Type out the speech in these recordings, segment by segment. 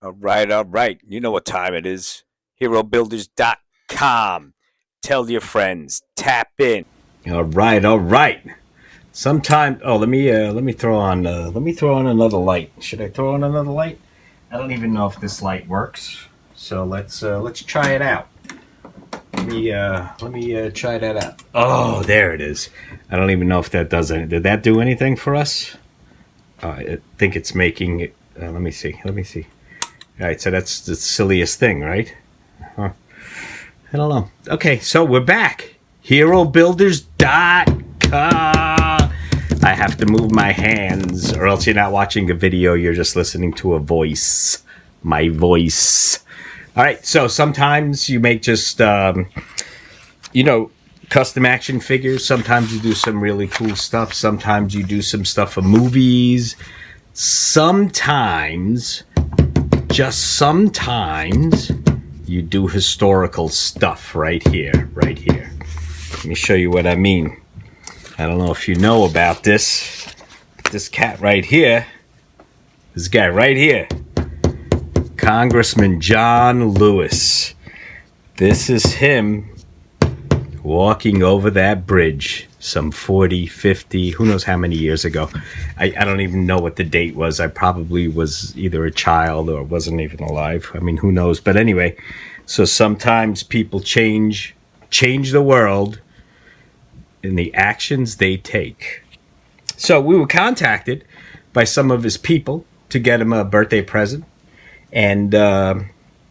All right. You know what time it is. HeroBuilders.com. Tell your friends. Tap in. All right. Sometime. Oh, let me throw on another light. Should I throw on another light? I don't even know if this light works. So let's try it out. Let me try that out. Oh, there it is. I don't even know if that does anything. Did that do anything for us? I think it's making it. Let me see. All right, so that's the silliest thing, right? Huh. I don't know. Okay, so we're back. HeroBuilders.com. I have to move my hands, or else you're not watching a video. You're just listening to a voice. My voice. All right, so sometimes you make just, custom action figures. Sometimes you do some really cool stuff. Sometimes you do some stuff for movies. Sometimes, just sometimes, you do historical stuff right here. Let me show you what I mean. I don't know if you know about this. This cat right here, this guy right here, Congressman John Lewis. This is him walking over that bridge some 40, 50, who knows how many years ago. I don't even know what the date was. I probably was either a child or wasn't even alive. I mean, who knows? But anyway, so sometimes people change the world in the actions they take. So we were contacted by some of his people to get him a birthday present. And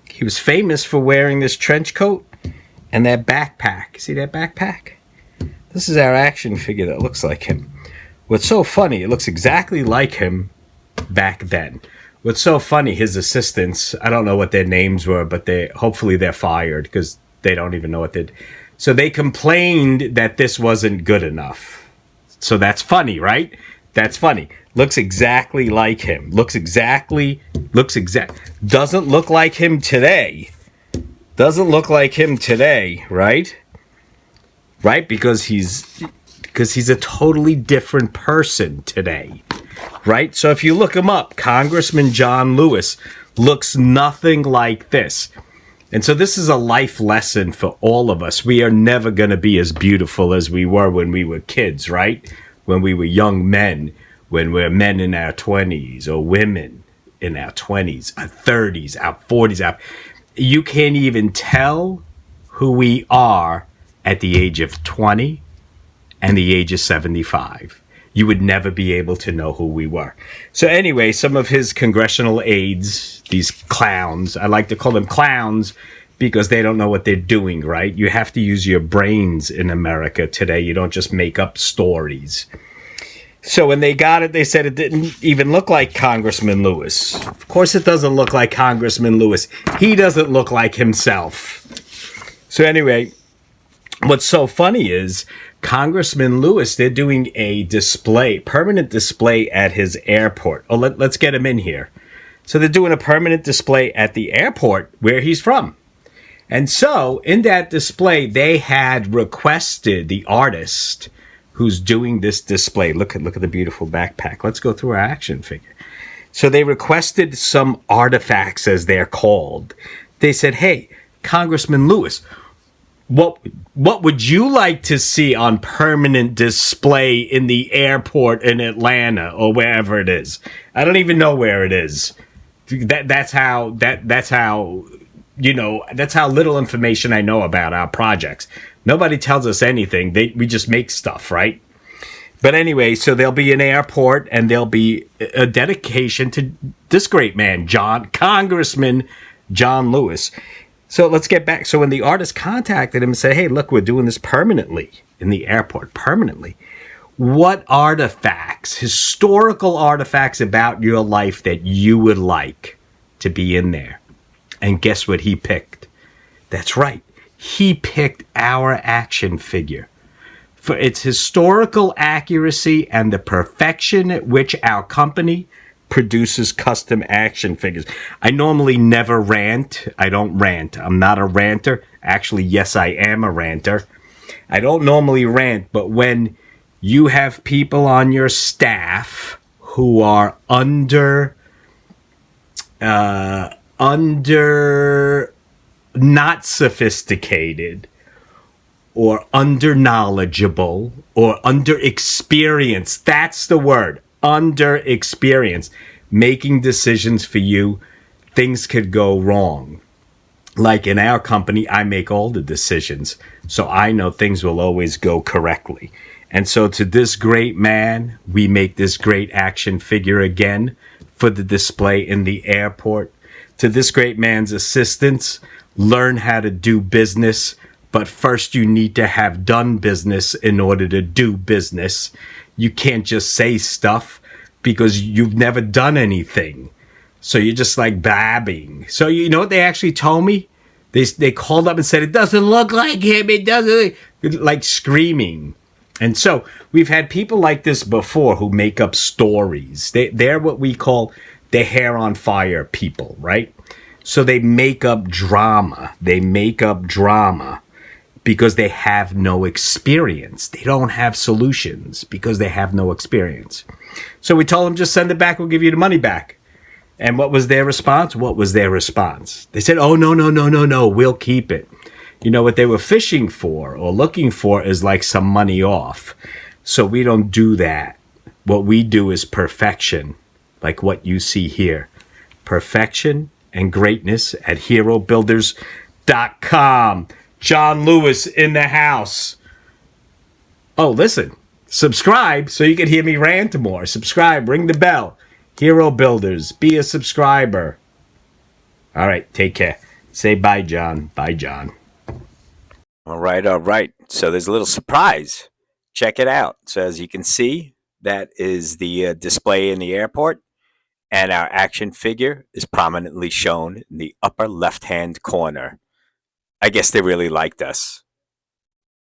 he was famous for wearing this trench coat and that backpack. See that backpack? This is our action figure that looks like him. What's so funny, it looks exactly like him back then. What's so funny, his assistants, I don't know what their names were, but hopefully they're fired because they don't even know what they did. So they complained that this wasn't good enough. So that's funny, right? That's funny. Looks exactly like him. Doesn't look like him today. Right? Right? Because he's a totally different person today. Right? So if you look him up, Congressman John Lewis looks nothing like this. And so this is a life lesson for all of us. We are never going to be as beautiful as we were when we were kids, right? When we were young men, when we're men in our 20s or women in our 20s, our 30s, our 40s. You can't even tell who we are at the age of 20 and the age of 75. You would never be able to know who we were. So anyway, some of his congressional aides, these clowns, I like to call them clowns because they don't know what they're doing, right? You have to use your brains in America today. You don't just make up stories. So when they got it, they said it didn't even look like Congressman Lewis. Of course it doesn't look like Congressman Lewis. He doesn't look like himself. So anyway, what's so funny is Congressman Lewis, they're doing a permanent display at his airport. Oh, let's get him in here. So they're doing a permanent display at the airport where he's from. And so in that display, they had requested the artist who's doing this display. Look at the beautiful backpack. Let's go through our action figure. So they requested some artifacts, as they're called. They said, hey, Congressman Lewis, what would you like to see on permanent display in the airport in Atlanta or wherever it is? I don't even know where it is. That's how little information I know about our projects. Nobody tells us anything. We just make stuff, right? But anyway, so there'll be an airport and there'll be a dedication to this great man, Congressman John Lewis. So let's get back. So when the artist contacted him and said, hey, look, we're doing this permanently in the airport, permanently. What artifacts, historical artifacts about your life that you would like to be in there? And guess what he picked? That's right. He picked our action figure for its historical accuracy and the perfection at which our company produces custom action figures. I normally never rant. I don't rant. I'm not a ranter. Actually, yes, I am a ranter. I don't normally rant, but when you have people on your staff who are under under not sophisticated or under knowledgeable or under experienced. That's the word, under experienced. Making decisions for you, things could go wrong. Like in our company, I make all the decisions, so I know things will always go correctly. And so to this great man, we make this great action figure again for the display in the airport. To this great man's assistants, learn how to do business, but first you need to have done business in order to do business. You can't just say stuff because you've never done anything. So you're just like babbling. So you know what they actually told me? They called up and said, it doesn't look like him. It doesn't, like screaming. And so we've had people like this before who make up stories. They're what we call the hair on fire people, right? So they make up drama. They make up drama because they have no experience. They don't have solutions because they have no experience. So we told them, just send it back. We'll give you the money back. And what was their response? What was their response? They said, oh, no, we'll keep it. You know, what they were fishing for or looking for is like some money off. So we don't do that. What we do is perfection, like what you see here. Perfection and greatness at HeroBuilders.com. John Lewis in the house. Oh, listen, subscribe so you can hear me rant more. Subscribe, ring the bell. Hero Builders, be a subscriber. All right, take care. Say bye, John. Bye, John. All right. So there's a little surprise. Check it out. So as you can see, that is the display in the airport. And our action figure is prominently shown in the upper left-hand corner. I guess they really liked us.